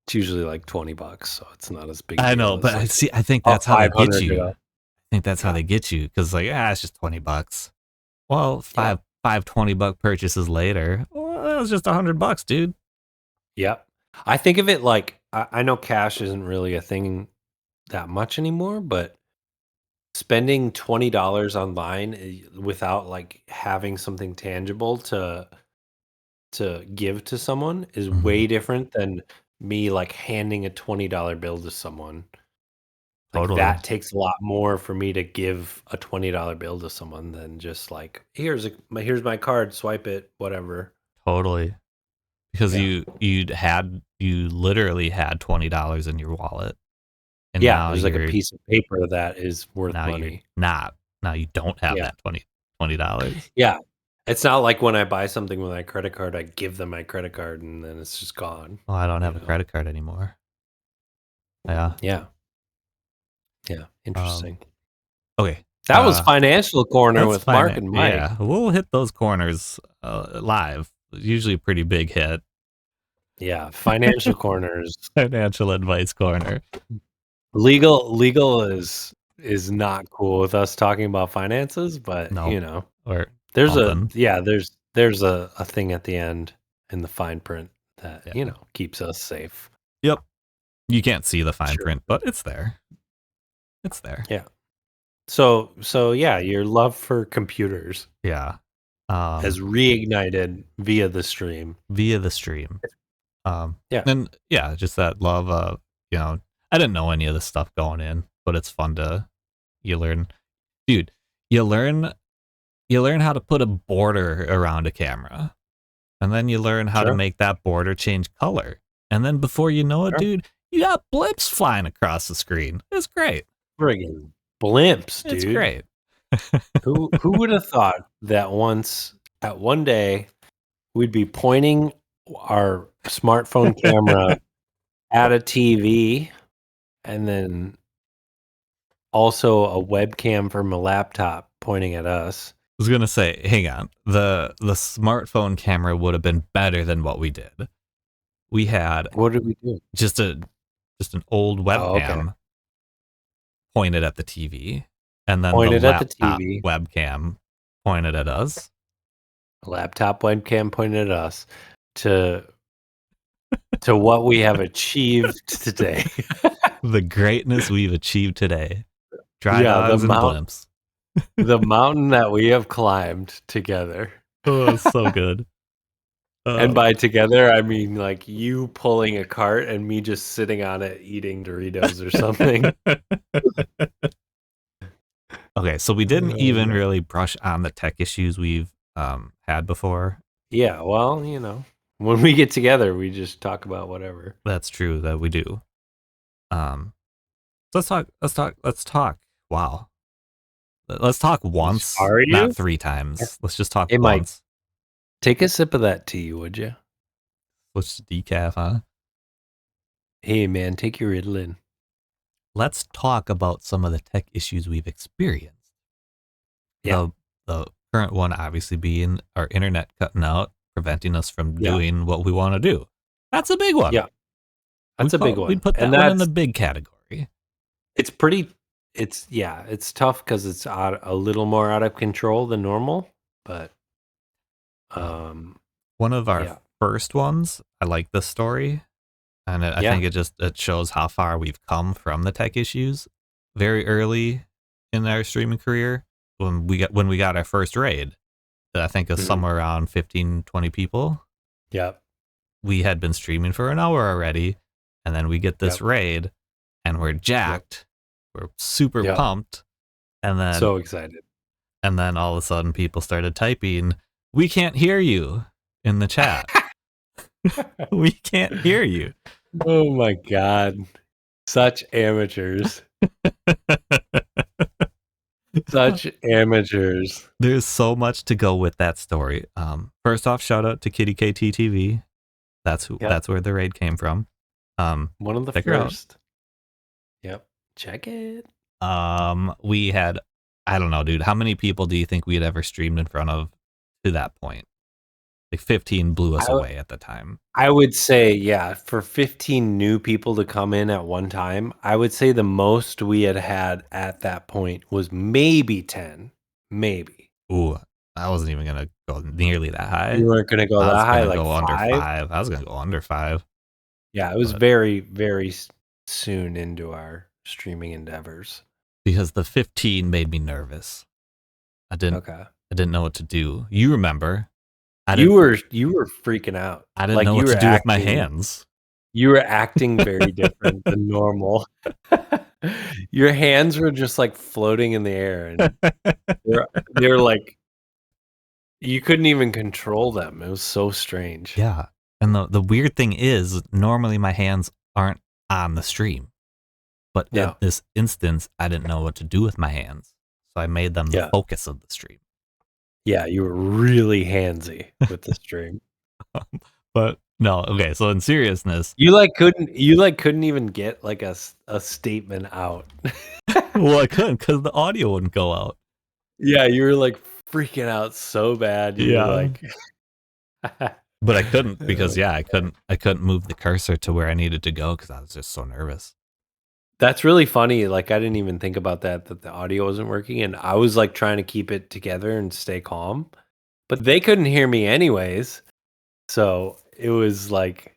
it's usually like $20, so it's not as big a
I
deal
know,
as
but
like
I think that's how they get
500,
you.
know.
I think that's how
Yeah.
they get you because like, it's just $20. Well,
Yeah.
five $20 purchases later, well, that was just $100, dude.
Yeah. I think of it like I know cash isn't really a thing that much anymore, but spending $20 online without like having something tangible to give to someone is
Mhm.
way different than me like handing a $20 bill to someone. Like
Totally.
that takes a lot more for me to give a $20 bill to someone than just like here's my card, swipe it, whatever.
Totally. Because
Yeah.
you literally had $20 in your wallet. And
Yeah,
now
there's like a
you're
piece of paper that is worth
now you're
money.
not. Now you don't have
Yeah.
that $20.
Yeah. It's not like when I buy something with my credit card, I give them my credit card and then it's just gone.
Well, I don't
You
have a
know?
credit card anymore. Yeah.
Yeah. Yeah. Interesting.
Okay.
That was Financial Corner
That's
with Mark
fine.
and Mike.
Yeah, we'll hit those corners live. Usually a pretty big hit.
Yeah. Financial Corners.
Financial advice corner.
Legal is not cool with us talking about finances, but
No. Or
there's
something.
there's a thing at the end in the fine print that,
Yeah.
keeps us safe.
Yep. You can't see the fine
Sure.
print, but it's there. It's there.
Yeah. So yeah, your love for computers
Yeah.
has reignited via the stream.
Via the stream.
Yeah.
And yeah, just that love of, I didn't know any of this stuff going in, but it's fun to you learn how to put a border around a camera. And then you learn how to
Sure.
make that border change color. And then before you know it,
Sure.
dude, you got blips flying across the screen. It's great.
Friggin' blimps, dude.
It's great.
Who would have thought that one day we'd be pointing our smartphone camera at a TV and then also a webcam from a laptop pointing at us.
I was gonna say, hang on. The smartphone camera would have been better than what we did. We had
What did we do?
just an old webcam
okay.
pointed at the TV, and then
Pointed
the
at the
laptop
TV.
webcam pointed at us.
Laptop webcam pointed at us to what we have achieved today.
The greatness we've achieved today. Dry
Yeah,
dogs and blimps.
The mountain that we have climbed together.
Oh, it's so good.
And by together, I mean like you pulling a cart and me just sitting on it eating Doritos or something.
Okay, so we didn't even really brush on the tech issues we've had before.
Yeah, well, when we get together, we just talk about whatever.
That's true that we do. Let's talk. Wow. Let's talk once,
Are you?
not 3 times. Let's just talk
Hey, Mike.
once.
Take a sip of that tea, would you?
Let's decaf, huh?
Hey, man, take your Ritalin.
Let's talk about some of the tech issues we've experienced.
Yeah.
The current one obviously being our internet cutting out, preventing us from
Yeah.
doing what we want to do. That's a big one.
Yeah. That's a big one.
We'd put that
And
one in the
that's-
big category.
It's it's tough because it's a little more out of control than normal, but
One of our
yeah.
first ones, I like this story, and I
Yeah.
think it shows how far we've come from the tech issues. Very early in our streaming career, when we got our first raid, that I think is
Mhm.
somewhere around 15, 20 people.
Yeah.
We had been streaming for an hour already, and then we get this
Yep.
raid, and we're jacked. We're super
Yep.
pumped, and then
So excited.
all of a sudden people started typing, "We can't hear you," in the chat. We can't hear you.
Oh my God. Such amateurs. Such amateurs.
There's so much to go with that story. First off, shout out to Kitty KTTV. That's
Yep.
that's where the raid came from.
One of the
Check her out.
first. Yep. Check it.
We had, I don't know, dude. How many people do you think we had ever streamed in front of to that point? Like 15 blew us away at the time.
I would say, yeah, for 15 new people to come in at one time, I would say the most we had at that point was maybe 10. Maybe.
Ooh, I wasn't even going to go nearly that high.
You weren't going to go
I
that
was
high,
going
like
to go under
5?
5. I was going to go under 5.
Yeah, it was
But-
very, very soon into our streaming endeavors.
Because the 15 made me nervous. I didn't know what to do. You remember?
You were freaking out.
I didn't
Like,
know
you
what to
were
do with my
acting-
hands.
You were acting very different than normal. Your hands were just like floating in the air, and they're like you couldn't even control them. It was so strange.
Yeah. And the weird thing is, normally my hands aren't on the stream. But
No.
in this instance, I didn't know what to do with my hands. So I made them the
Yeah.
focus of the stream.
Yeah, you were really handsy with the stream.
But no, okay. So in seriousness,
You couldn't even get like a statement out.
well, I couldn't because the audio wouldn't go out.
Yeah, you were like freaking out so bad. You were like
But I couldn't because I couldn't move the cursor to where I needed to go because I was just so nervous.
That's really funny. Like, I didn't even think about that the audio wasn't working, and I was like trying to keep it together and stay calm, but they couldn't hear me anyways. So it was like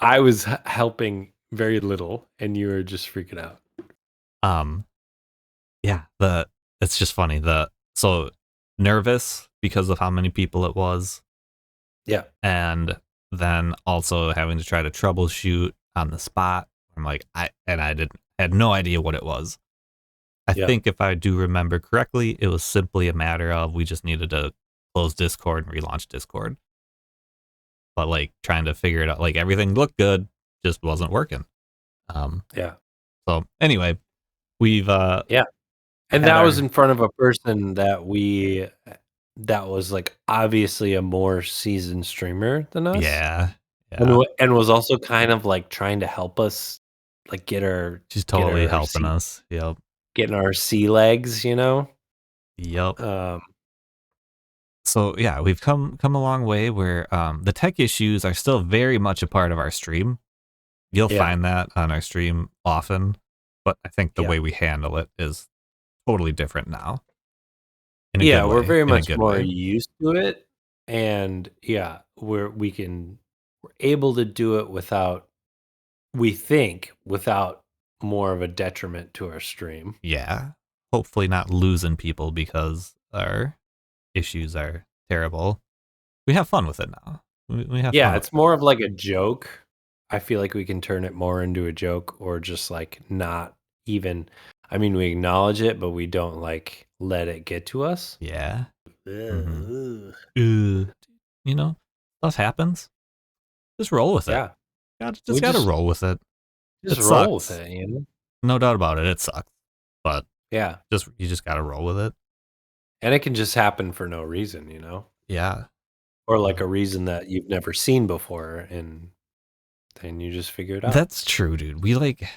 I was helping very little, and you were just freaking out.
Yeah, it's just funny. So nervous because of how many people it was.
Yeah.
And then also having to try to troubleshoot on the spot. I'm like, I had no idea what it was. I think if I do remember correctly, it was simply a matter of we just needed to close Discord and relaunch Discord. But like trying to figure it out, like everything looked good, just wasn't working.
Yeah.
So anyway, we've
And
had
that
our-
was in front of a person that was like obviously a more seasoned streamer than us.
yeah.
And was also kind of like trying to help us like get our
She's totally
our
helping
sea-
us. Yep.
getting our sea legs, you know?
Yep.
Um
So yeah, we've come a long way where the tech issues are still very much a part of our stream. You'll
Yeah.
find that on our stream often, but I think the
Yeah.
way we handle it is totally different now. In a
yeah,
good
we're
way,
very
in a
much
good
more
way.
used to it, and yeah, we're able to do it without more of a detriment to our stream.
Yeah. Hopefully not losing people because our issues are terrible. We have fun with it now. We have
Yeah,
fun.
it's more of like a joke. I feel like we can turn it more into a joke, or just like not even. I mean, we acknowledge it, but we don't like let it get to us.
Yeah.
Ugh.
You know, stuff happens. Just roll with it.
Yeah,
Just gotta roll with it.
just
It
roll
sucks.
with it. You know?
No doubt about it. It sucks. But
Yeah,
you just gotta roll with it.
and it can just happen for no reason, you know,
Yeah.
or like a reason that you've never seen before, and then you just figure it out.
That's true, dude. We like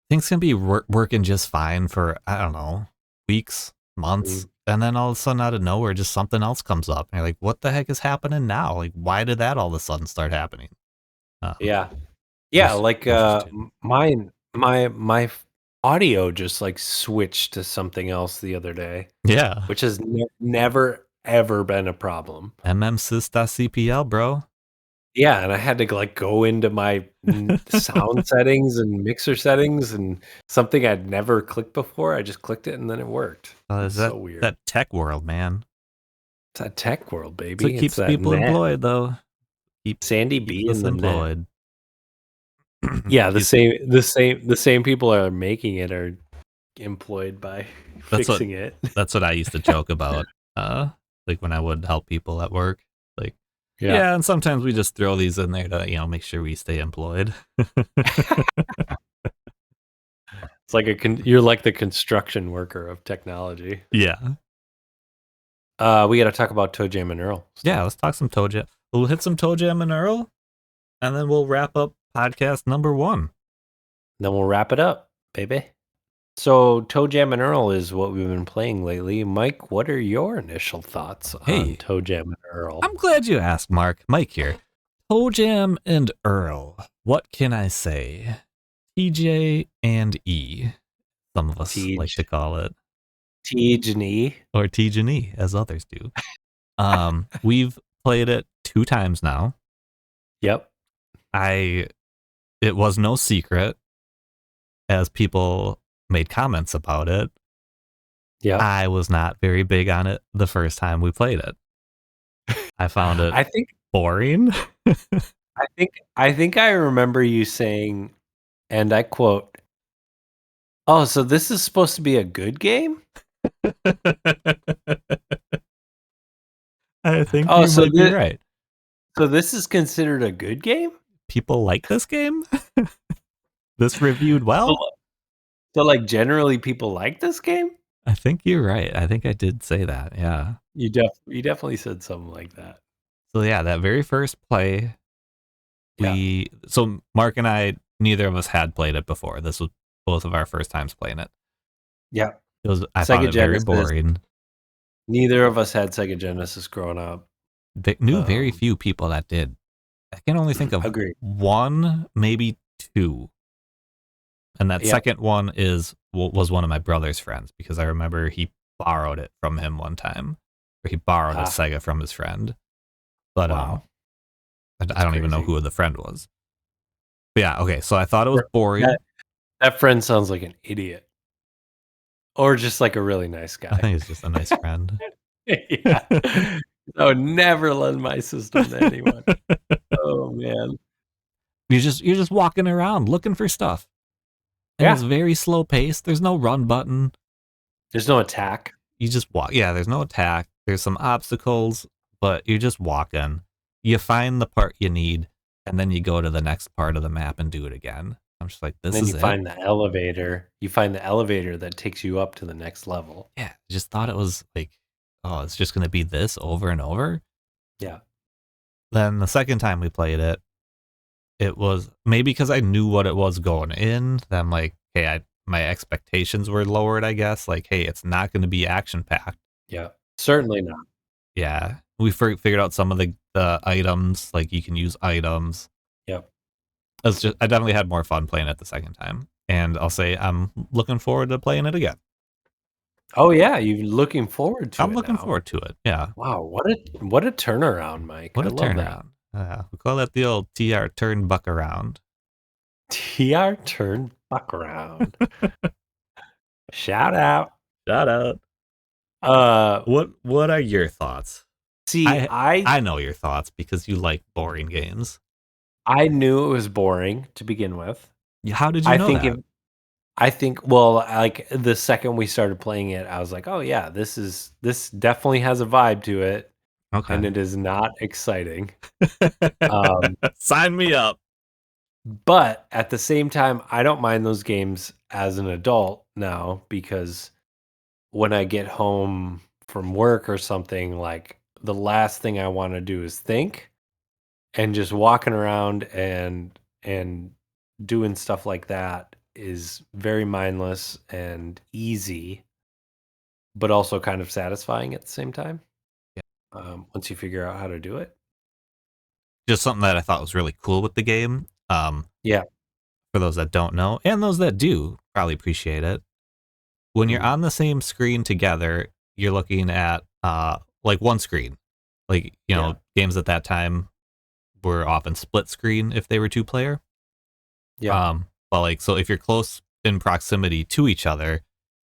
things can be working just fine for I don't know, weeks, months, and then all of a sudden out of nowhere just something else comes up. And you're like, what the heck is happening now? Like why did that all of a sudden start happening?
Yeah,
Just
like
interesting.
my audio just like switched to something else the other day,
Yeah.
which has never ever been a problem.
MMsys.cpl, bro.
Yeah, and I had to like go into my sound settings and mixer settings, and something I'd never clicked before. I just clicked it and then it worked.
Is
It's
that
so weird.
that tech world, man?
It's that tech world,
So
baby.
it keeps
that
people
net.
employed though.
Sandy B
Keeps us
in the net.
employed.
Yeah, the
Keeps-
the same people are making it are employed by
That's what-
fixing it.
That's what I used to joke about. Like when I would help people at work. Like, yeah, and sometimes we just throw these in there to, make sure we stay employed.
It's like you're like the construction worker of technology.
Yeah.
We got to talk about Toe Jam and Earl.
Yeah, let's talk some Toe Jam. We'll hit some Toe Jam and Earl, and then we'll wrap up podcast number 1.
Then we'll wrap it up, baby. So Toe Jam and Earl is what we've been playing lately. Mike, what are your initial thoughts
Hey.
on Toe Jam and Earl?
I'm glad you asked, Mark. Mike here. Toe Jam and Earl. What can I say? TJ and E. Some of us
Tej.
like to call it.
Tej and E.
Or Tej and E, as others do. We've played it 2 times now.
Yep.
It was no secret, as people made comments about it.
Yeah.
I was not very big on it the first time we played it. I found it
I think
boring.
I think I remember you saying, and I quote, "Oh, so this is supposed to be a good game?"
I think
Oh,
you
so
might be right.
So this is considered a good game?
People like this game? This reviewed well?
So like generally people like this game?
I think you're right. I think I did say that. Yeah.
You definitely said something like that.
So yeah, that very first play, so Mark and I, neither of us had played it before. This was both of our first times playing it.
Yeah.
I found it very boring.
Neither of us had Sega Genesis growing up.
Knew very few people that did. I can only think of one, maybe 2. And that second one was one of my brother's friends, because I remember he borrowed it from him one time, or he borrowed a Sega from his friend. But I don't even know who the friend was. But yeah, okay. So I thought it was boring.
That friend sounds like an idiot, or just like a really nice guy.
I think it's just a nice friend.
Yeah. I would never lend my system to anyone. Oh man.
You're just walking around looking for stuff. And it's very slow paced. There's no run button.
There's no attack.
You just walk. Yeah, there's no attack. There's some obstacles, but you're just walking. You find the part you need, and then you go to the next part of the map and do it again. I'm just like, this is it.
And then you find the elevator. You find the elevator that takes you up to the next level.
Yeah, I just thought it was like, oh, it's just going to be this over and over.
Yeah.
Then the second time we played it, it was maybe because I knew what it was going in. That I'm like, hey, my expectations were lowered, I guess. Like, hey, it's not going to be action packed.
Yeah, certainly not.
Yeah, we figured out some of the items. Like, you can use items.
Yep.
I definitely had more fun playing it the second time, and I'll say I'm looking forward to playing it again.
Oh yeah, you're looking forward to it.
I'm looking forward to it. Yeah.
Wow, what a turnaround, Mike.
What a turnaround. We call that the old TR turn buck around.
TR turn buck around. Shout out.
Shout out. What are your thoughts?
See,
I know your thoughts because you like boring games.
I knew it was boring to begin with.
How did you know that?
I think, well, like the second we started playing it, I was like, oh yeah, this definitely has a vibe to it.
Okay.
And it is not exciting.
Sign me up.
But at the same time, I don't mind those games as an adult now, because when I get home from work or something, like the last thing I want to do is think, and just walking around and doing stuff like that is very mindless and easy, but also kind of satisfying at the same time. Once you figure out how to do it.
Just something that I thought was really cool with the game.
Yeah.
For those that don't know, and those that do probably appreciate it. When you're on the same screen together, you're looking at like one screen. Like, you know, games at that time were often split screen if they were 2-player.
Yeah.
But like, so if you're close in proximity to each other,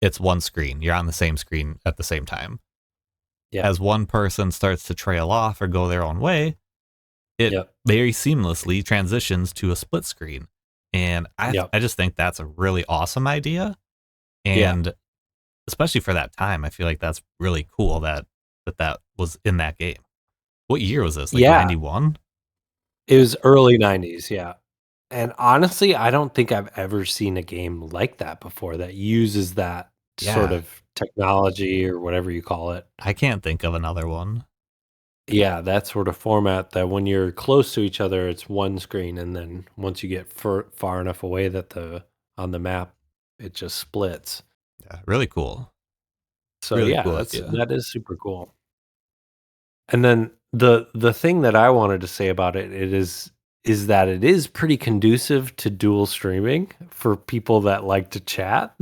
it's one screen. You're on the same screen at the same time. Yeah. As one person starts to trail off or go their own way, it very seamlessly transitions to a split screen. And I just think that's a really awesome idea. And especially for that time, I feel like that's really cool that was in that game. What year was this? Like 91?
It was early 90s, yeah. And honestly, I don't think I've ever seen a game like that before that uses that sort of technology or whatever you call it.
I can't think of another one.
Yeah, that sort of format that when you're close to each other, it's one screen, and then once you get far enough away that the on the map, it just splits.
Yeah, really cool.
So
Really
yeah,
cool idea.
that is super cool. And then the thing that I wanted to say about it is that it is pretty conducive to dual streaming for people that like to chat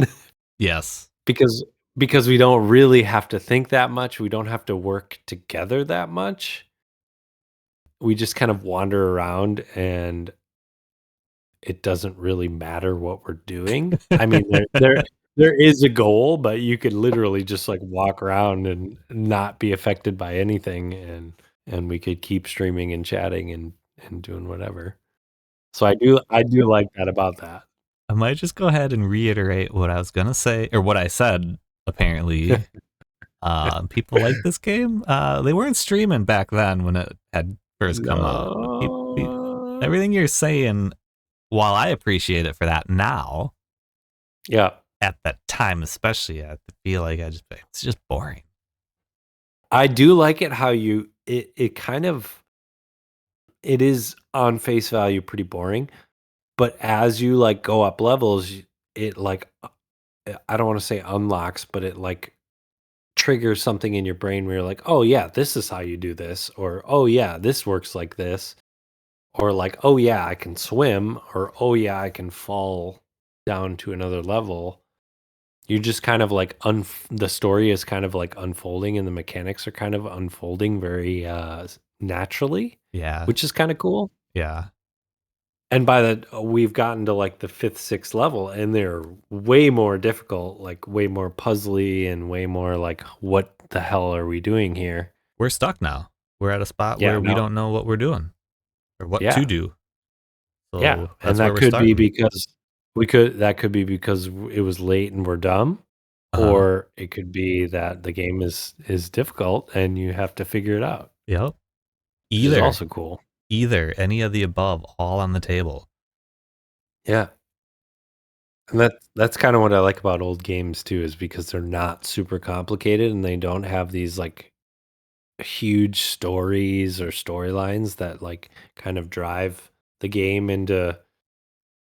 Yes.
because we don't really have to think that much. We don't have to work together that much. We just kind of wander around and it doesn't really matter what we're doing. I mean, there is a goal, but you could literally just like walk around and not be affected by anything, and we could keep streaming and chatting and doing whatever. So I do like that about that.
I might just go ahead and reiterate what I was gonna say, or what I said. Apparently, people like this game. They weren't streaming back then when it had first come out.
No.
Everything you're saying, while I appreciate it for that now,
Yeah.
at that time especially, I feel like it's just boring.
I do like it how it kind of it is on face value pretty boring, but as you like go up levels, it like I don't want to say unlocks, but it like triggers something in your brain where you're like, "Oh yeah, this is how you do this," or "Oh yeah, this works like this," or like, "Oh yeah, I can swim," or "Oh yeah, I can fall down to another level." You just kind of like the story is kind of like unfolding and the mechanics are kind of unfolding very naturally,
Yeah,
which is kind of cool.
yeah,
And by the we've gotten to like the 5th, 6th level and they're way more difficult, like way more puzzly and way more like what the hell are we doing here?
we're stuck now. We're at a spot
Yeah,
where we
no.
don't know what we're doing or what
Yeah.
to do.
Yeah.
So
And
that's where
that
we're
could be
starting.
because that could be because it was late and we're dumb,
Uh-huh.
or it could be that the game is difficult and you have to figure it out,
Yep.
which is
Either,
also cool.
any of the above, all on the table.
Yeah. And that's kind of what I like about old games too, is because they're not super complicated and they don't have these like huge stories or storylines that like kind of drive the game into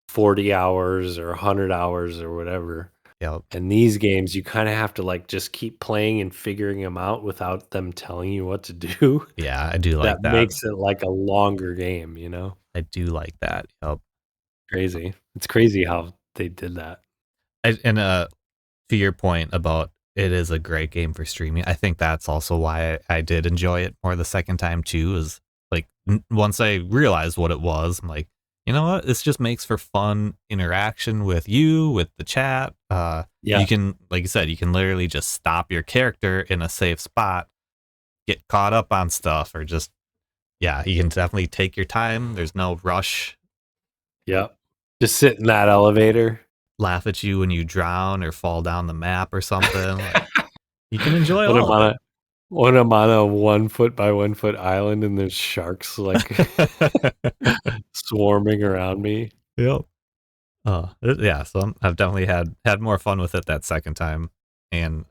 40 hours or 100 hours or whatever.
Yep.
And these games, you kind of have to like just keep playing and figuring them out without them telling you what to do.
Yeah, I do like
That
that.
makes it like a longer game, you know?
I do like that. Yep.
Crazy. It's crazy how they did that.
And to your point about it is a great game for streaming, I think that's also why I did enjoy it more the second time too. Is like once I realized what it was, I'm like, you know what? This just makes for fun interaction with you, with the chat.
Yeah.
You can, like you said, you can literally just stop your character in a safe spot, get caught up on stuff, or just yeah, you can definitely take your time. There's no rush.
Yep. Just sit in that elevator.
Laugh at you when you drown or fall down the map or something. Like, you can enjoy
When
all
I'm
of
on
it.
when I'm on a 1 foot by 1 foot island and there's sharks like swarming around me.
Yep. Yeah. So I've definitely had more fun with it that second time, and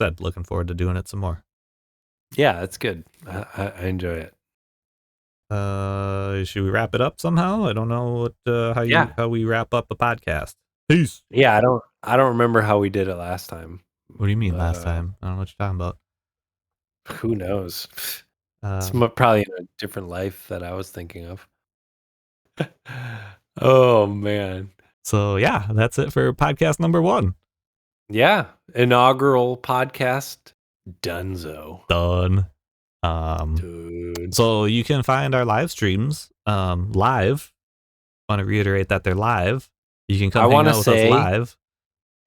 said looking forward to doing it some more.
Yeah, it's good. I enjoy it.
Should we wrap it up somehow? I don't know what
Yeah.
how we wrap up a podcast. Peace.
Yeah, I don't remember how we did it last time.
What do you mean
But,
last time? I don't know what you're talking about.
Who knows? It's
Um,
probably in a different life that I was thinking of. Oh man.
so yeah, that's it for podcast number 1.
Yeah, inaugural podcast Dunzo.
Done.
Dude.
So you can find our live streams live. Want to reiterate that they're live. You can
I
come hang
wanna
out with us
say-
live.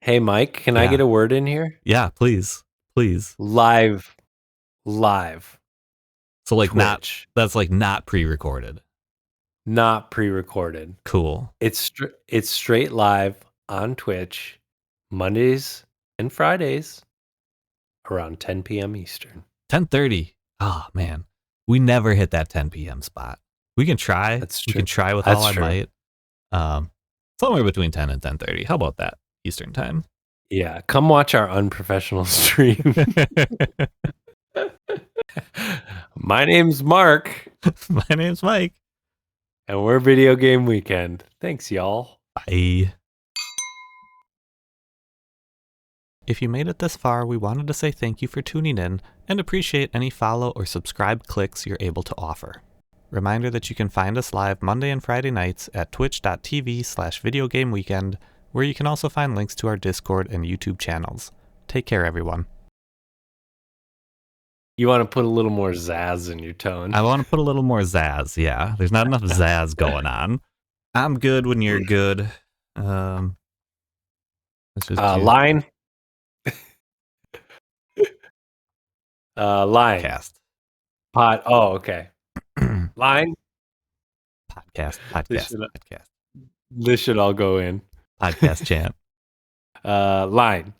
Hey Mike, can I
Yeah.
get a word in here?
Yeah, please.
Live.
So like
Twitch.
that's like not pre-recorded.
Not pre-recorded.
Cool.
It's straight live on Twitch Mondays and Fridays around 10 p.m. Eastern.
10:30. Oh man, we never hit that 10 p.m. spot. We can try.
That's
We
true.
can try with
That's
all
true.
I might. Somewhere between 10 and 10:30. How about that Eastern time?
Yeah, come watch our unprofessional stream. My name's Mark,
My name's Mike.
and we're Video Game Weekend. Thanks, y'all.
Bye. If you made it this far, we wanted to say thank you for tuning in and appreciate any follow or subscribe clicks you're able to offer. Reminder that you can find us live Monday and Friday nights at twitch.tv/videogameweekend, where you can also find links to our Discord and YouTube channels. Take care, everyone.
You want to put a little more zazz in your tone.
I want to put a little more zazz. Yeah, there's not enough zazz going on. I'm good when you're good. Let's just do
Line. Line.
podcast.
Pod. Oh, okay. Line.
Podcast.
This should all go in.
Podcast chant.
Line.